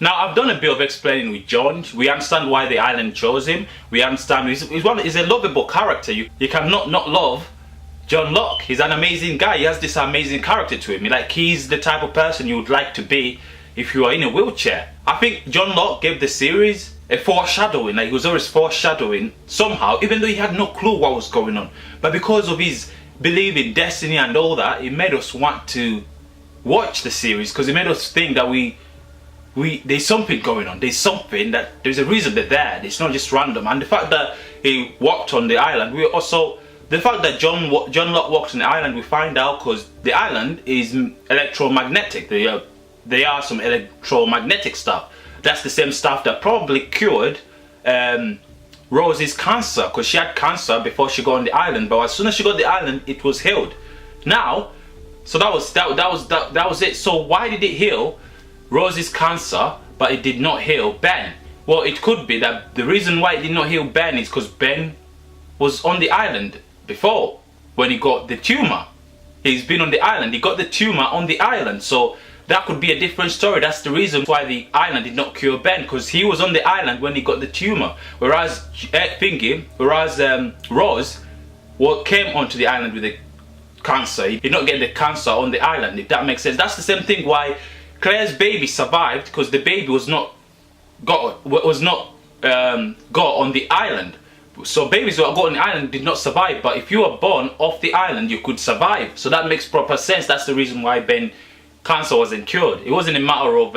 Now, I've done a bit of explaining with John. We understand why the island chose him. We understand he's a lovable character. You cannot not love John Locke. He's an amazing guy. He has this amazing character to him. Like, he's the type of person you would like to be if you are in a wheelchair. I think John Locke gave the series a foreshadowing. Like, he was always foreshadowing somehow, even though he had no clue what was going on. But because of his belief in destiny and all that, it made us want to watch the series, because it made us think that there's something going on. There's a reason they're there. It's not just random. And the fact that he walked on the island, the fact that John Locke walked on the island, we find out because the island is electromagnetic. There are some electromagnetic stuff. That's the same stuff that probably cured Rose's cancer, because she had cancer before she got on the island. But as soon as she got on the island, it was healed. Now, so that was it. So why did it heal Rose's cancer, but it did not heal Ben? Well, it could be that the reason why it did not heal Ben is because Ben was on the island before when he got the tumor. He's been on the island. He got the tumor on the island. So that could be a different story. That's the reason why the island did not cure Ben, because he was on the island when he got the tumor. Whereas Rose came onto the island with the cancer. He did not get the cancer on the island, if that makes sense. That's the same thing why Claire's baby survived, because the baby was not got on the island. So babies who got on the island did not survive, but if you were born off the island, you could survive. So that makes proper sense. That's the reason why Ben cancer wasn't cured. It wasn't a matter of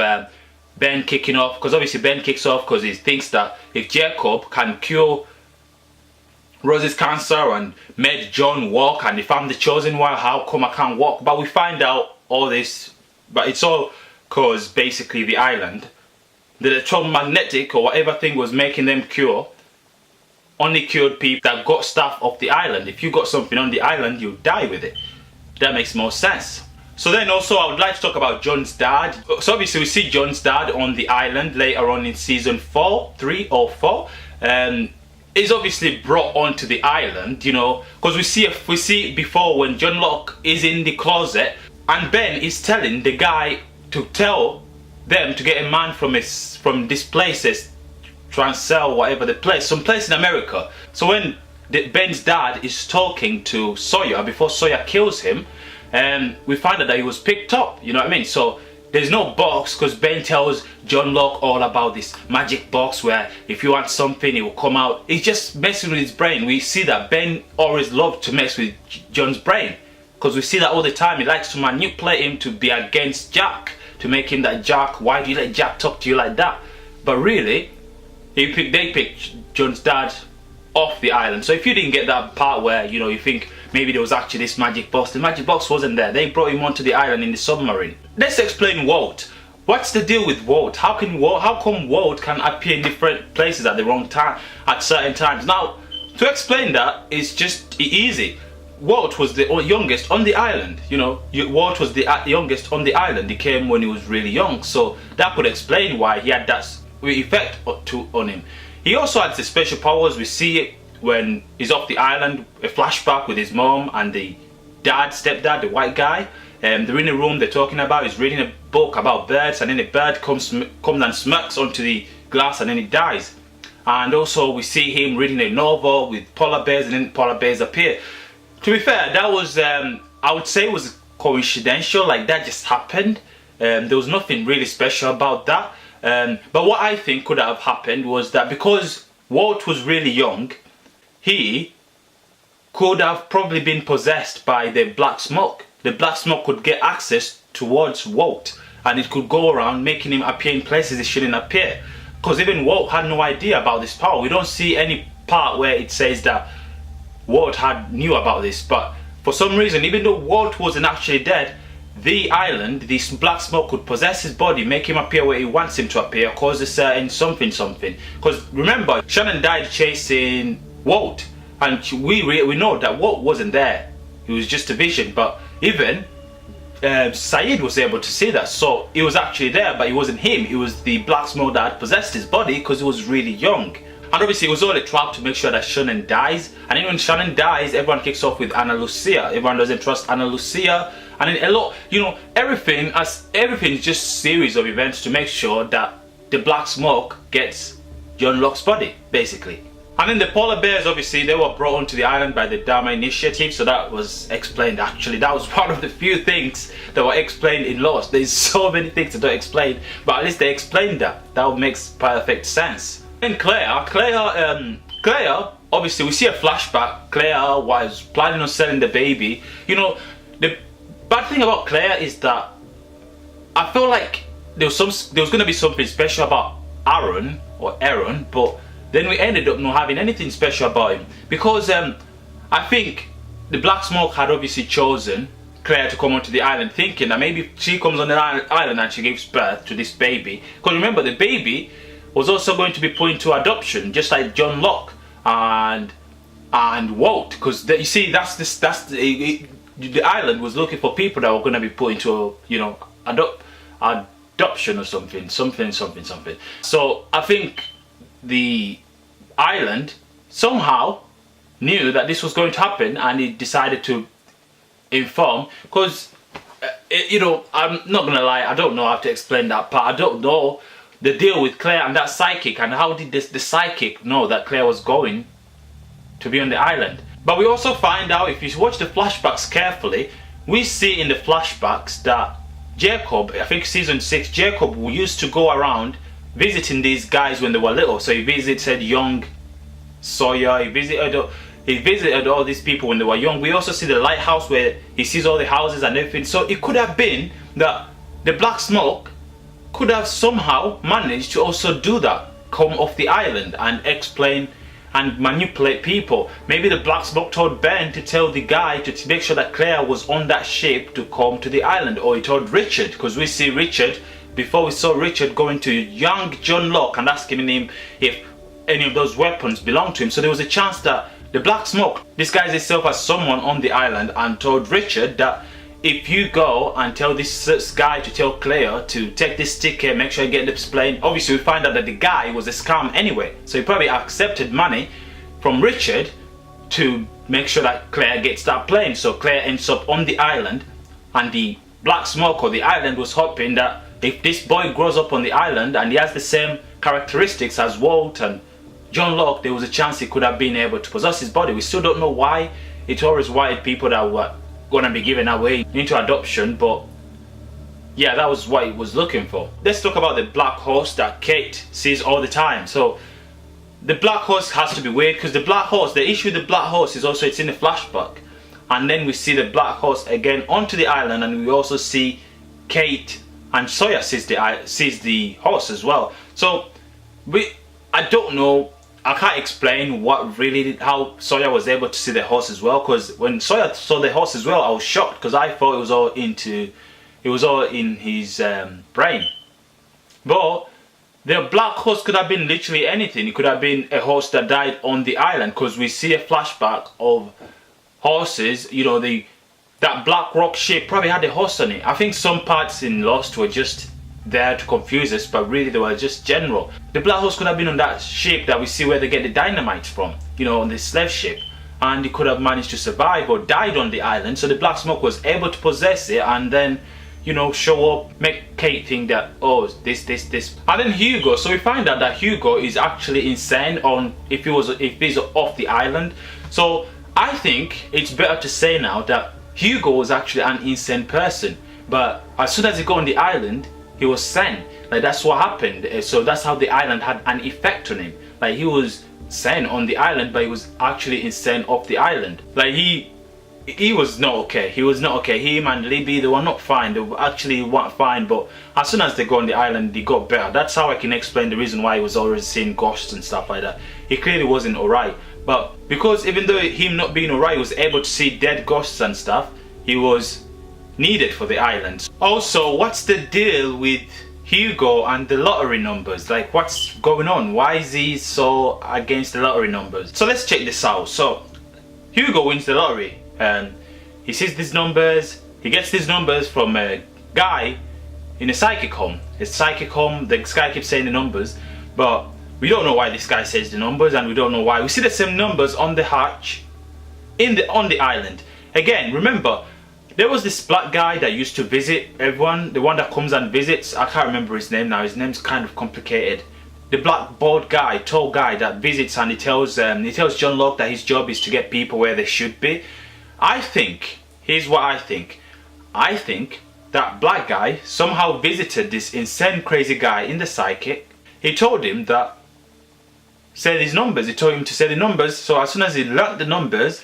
Ben kicking off, because obviously Ben kicks off because he thinks that if Jacob can cure Rose's cancer and made John walk, and if I'm the chosen one, how come I can't walk? But we find out all this, but it's all because basically the island, the electromagnetic or whatever thing was making them cure, only cured people that got stuff off the island. If you got something on the island, you die with it. That makes more sense. So then also I would like to talk about John's dad. So obviously we see John's dad on the island later on in season 3 or 4. Is obviously brought onto the island, you know, because we see before when John Locke is in the closet and Ben is telling the guy to tell them to get a man from this place, Transcell, whatever the place, some place in America. So when Ben's dad is talking to Sawyer before Sawyer kills him, we find out that he was picked up, you know what I mean? So there's no box, because Ben tells John Locke all about this magic box where if you want something it will come out. He's just messing with his brain. We see that Ben always loved to mess with John's brain, because we see that all the time. He likes to manipulate him to be against Jack, to make him that Jack, why do you let Jack talk to you like that? But really, they picked John's dad off the island. So if you didn't get that part where, you know, you think maybe there was actually this magic box, the magic box wasn't there. They brought him onto the island in the submarine. Let's explain Walt. What's the deal with Walt? How come Walt can appear in different places at the wrong time, at certain times? Now, to explain that is just easy. Walt was the youngest on the island, you know. Walt was the youngest on the island. He came when he was really young, so that could explain why he had that effect on him. He also had the special powers. We see it when he's off the island, a flashback with his mom and the stepdad, the white guy. They're in a room, they're talking about, he's reading a book about birds, and then a bird comes and smirks onto the glass and then it dies. And also we see him reading a novel with polar bears, and then polar bears appear. To be fair, that was, I would say it was coincidental, like that just happened. There was nothing really special about that. But what I think could have happened was that because Walt was really young, he could have probably been possessed by the black smoke. The black smoke could get access towards Walt, and it could go around making him appear in places he shouldn't appear. Because even Walt had no idea about this power. We don't see any part where it says that Walt knew about this, but for some reason, even though Walt wasn't actually dead, the island, this black smoke could possess his body, make him appear where he wants him to appear, cause a certain something. Because remember, Shannon died chasing Walt, and we know that Walt wasn't there. It was just a vision. But even Sayid was able to see that, so he was actually there, but it wasn't him. It was the black smoke that had possessed his body, because he was really young. And obviously it was all a trap to make sure that Shannon dies. And then when Shannon dies, everyone kicks off with Ana Lucia. Everyone doesn't trust Ana Lucia. And then a lot, you know, everything is just a series of events to make sure that the black smoke gets John Locke's body, basically. And then the polar bears, obviously, they were brought onto the island by the Dharma Initiative, so that was explained actually. That was one of the few things that were explained in Lost. There's so many things that don't explain, but at least they explained that. That makes perfect sense. And Claire, obviously we see a flashback. Claire was planning on selling the baby. You know, the bad thing about Claire is that I feel like there was going to be something special about Aaron, but then we ended up not having anything special about him, because I think the Black Smoke had obviously chosen Claire to come onto the island, thinking that maybe she comes on the island and she gives birth to this baby. Because remember, the baby was also going to be put into adoption, just like John Locke and Walt. Because you see, the island was looking for people that were going to be put into, you know, adoption or something. So I think the island somehow knew that this was going to happen, and it decided to inform. Because you know, I'm not gonna lie, I don't know how to explain that part. I don't know the deal with Claire and that psychic, and how did the psychic know that Claire was going to be on the island. But we also find out, if you watch the flashbacks carefully, we see in the flashbacks that Jacob, I think season 6, Jacob used to go around visiting these guys when they were little. So he visited young Sawyer, he visited all these people when they were young. We also see the lighthouse where he sees all the houses and everything. So it could have been that the Black Smoke could have somehow managed to also do that, come off the island and explain and manipulate people. Maybe the Black Smoke told Ben to tell the guy to make sure that Claire was on that ship to come to the island, or he told Richard, because we see Richard, before we saw Richard going to young John Locke and asking him if any of those weapons belonged to him. So there was a chance that the Black Smoke disguised itself as someone on the island and told Richard that if you go and tell this guy to tell Claire to take this ticket, make sure you get this plane. Obviously we find out that the guy was a scam anyway, so he probably accepted money from Richard to make sure that Claire gets that plane. So Claire ends up on the island, and the Black Smoke or the island was hoping that if this boy grows up on the island and he has the same characteristics as Walt and John Locke, there was a chance he could have been able to possess his body. We still don't know why it always wanted people that were gonna be given away into adoption, but yeah, that was what it was looking for. Let's talk about the black horse that Kate sees all the time. So the black horse has to be weird, because the black horse, the issue with the black horse is also it's in the flashback, and then we see the black horse again onto the island, and we also see Kate and Sawyer sees the horse as well. So I don't know, I can't explain how Sawyer was able to see the horse as well, because when Sawyer saw the horse as well, I was shocked, because I thought it was all in his brain. But the black horse could have been literally anything. It could have been a horse that died on the island, because we see a flashback of horses, you know, that Black Rock ship probably had a horse on it. I think some parts in Lost were just there to confuse us, but really they were just general. The black horse could have been on that ship that we see where they get the dynamite from, you know, on the slave ship, and he could have managed to survive or died on the island. So the Black Smoke was able to possess it and then, you know, show up, make Kate think that, oh, this. And then Hugo, so we find out that Hugo is actually insane if he's off the island. So I think it's better to say now that Hugo was actually an insane person, but as soon as he got on the island, he was sane. Like, that's what happened. So that's how the island had an effect on him. Like, he was sane on the island, but he was actually insane off the island. Like, he was not okay. He was not okay. Him and Libby, they were not fine. They actually weren't fine, but as soon as they got on the island, they got better. That's how I can explain the reason why he was always seeing ghosts and stuff like that. He clearly wasn't alright. But because even though him not being alright, he was able to see dead ghosts and stuff, he was needed for the island. Also, what's the deal with Hugo and the lottery numbers? Like, what's going on? Why is he so against the lottery numbers? So let's check this out. So Hugo wins the lottery and he sees these numbers. He gets these numbers from a guy in a psychic home. His psychic home, the guy keeps saying the numbers, but we don't know why this guy says the numbers, and we don't know why. We see the same numbers on the hatch on the island. Again, remember, There was this black guy that used to visit everyone, the one that comes and visits. I can't remember his name now. His name's kind of complicated. The black bald guy, tall guy that visits, and he tells John Locke that his job is to get people where they should be. I think, here's what I think. I think that black guy somehow visited this insane crazy guy in the psychic. He told him that, say these numbers. He told him to say the numbers. So as soon as he learnt the numbers,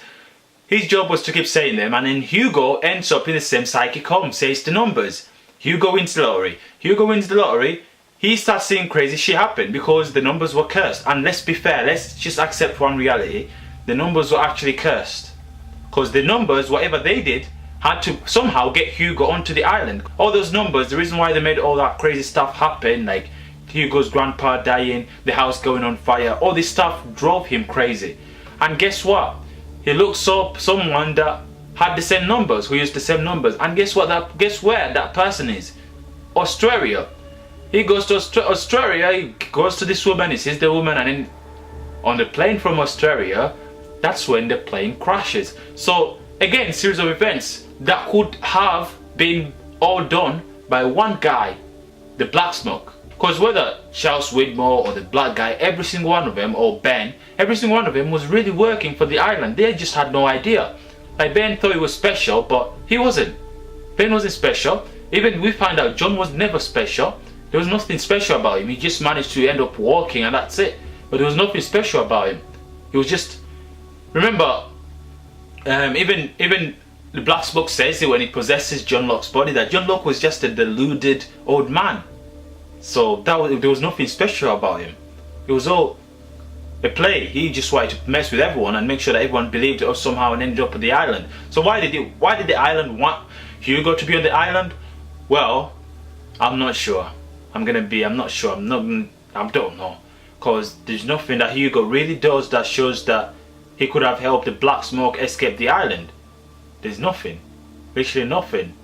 his job was to keep saying them, and then Hugo ends up in the same psychic home, says the numbers. Hugo wins the lottery. Hugo wins the lottery. He starts seeing crazy shit happen because the numbers were cursed. And let's be fair, let's just accept one reality. The numbers were actually cursed. Because the numbers, whatever they did, had to somehow get Hugo onto the island. All those numbers, the reason why they made all that crazy stuff happen, like Hugo's grandpa dying, the house going on fire, all this stuff drove him crazy. And guess what? He looks up someone that had the same numbers, who used the same numbers. And guess what? Guess where that person is? Australia. He goes to Australia, he goes to this woman, he sees the woman, and then on the plane from Australia, that's when the plane crashes. So again, series of events that could have been all done by one guy, the Black Smoke. Because whether Charles Widmore or the black guy, every single one of them, or Ben, every single one of them was really working for the island. They just had no idea. Like, Ben thought he was special, but he wasn't. Ben wasn't special. Even we find out John was never special. There was nothing special about him. He just managed to end up walking, and that's it. But there was nothing special about him. He was just, remember, even the Black Smoke says it when he possesses John Locke's body, that John Locke was just a deluded old man. So there was nothing special about him. It was all a play. He just wanted to mess with everyone and make sure that everyone believed it somehow and ended up on the island. So why did the island want Hugo to be on the island? Well, I'm not sure. I'm not sure. I don't know. Because there's nothing that Hugo really does that shows that he could have helped the Black Smoke escape the island. There's nothing. Literally nothing.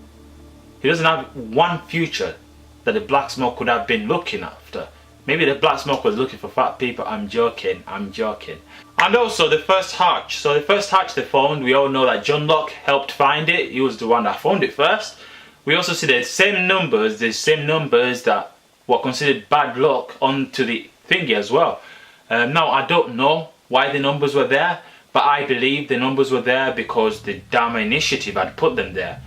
He doesn't have one future that the Black Smoke could have been looking after. Maybe the Black Smoke was looking for fat people. I'm joking. And also the first hatch. So the first hatch they found, we all know that John Locke helped find it. He was the one that found it first. We also see the same numbers that were considered bad luck onto the thingy as well. Now I don't know why the numbers were there, but I believe the numbers were there because the Dharma Initiative had put them there.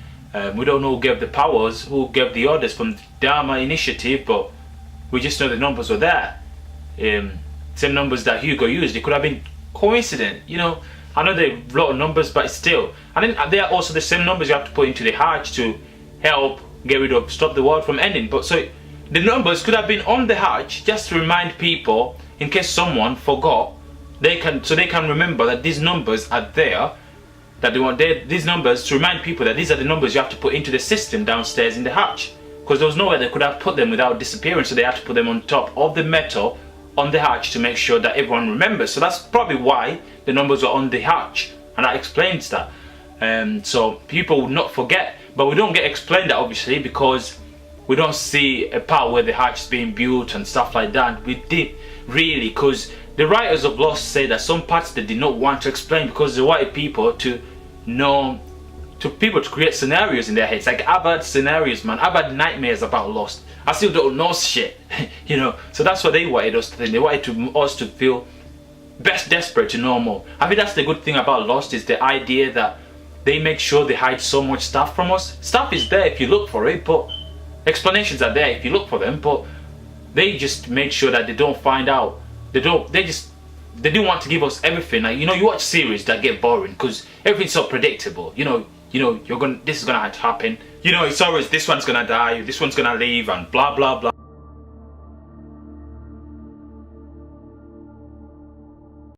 We don't know who gave the powers, who gave the orders from the Dharma Initiative, but we just know the numbers were there. Same numbers that Hugo used. It could have been coincident, you know. I know they're a lot of numbers, but still. And then they are also the same numbers you have to put into the hatch to help stop the world from ending. But so the numbers could have been on the hatch just to remind people, in case someone forgot, so they can remember that these numbers are there. That they want these numbers to remind people that these are the numbers you have to put into the system downstairs in the hatch. Because there was nowhere they could have put them without disappearing, so they had to put them on top of the metal on the hatch to make sure that everyone remembers. So that's probably why the numbers were on the hatch, and that explains that. So people would not forget, but we don't get explained that obviously because we don't see a part where the hatch is being built and stuff like that. We did really, because the writers of Lost say that some parts they did not want to explain because they wanted people to create scenarios in their heads. Like I've had scenarios, man. I've had nightmares about Lost. I still don't know shit, you know. So that's what they wanted us to think. They wanted us to feel desperate to know more. I think that's the good thing about Lost, is the idea that they make sure they hide so much stuff from us. Stuff is there if you look for it, but explanations are there if you look for them. But they just make sure that they don't find out. They do want to give us everything. Like, you know, you watch series that get boring because everything's so predictable. You know, this is gonna happen. You know, it's always this one's gonna die, this one's gonna leave, and blah blah blah.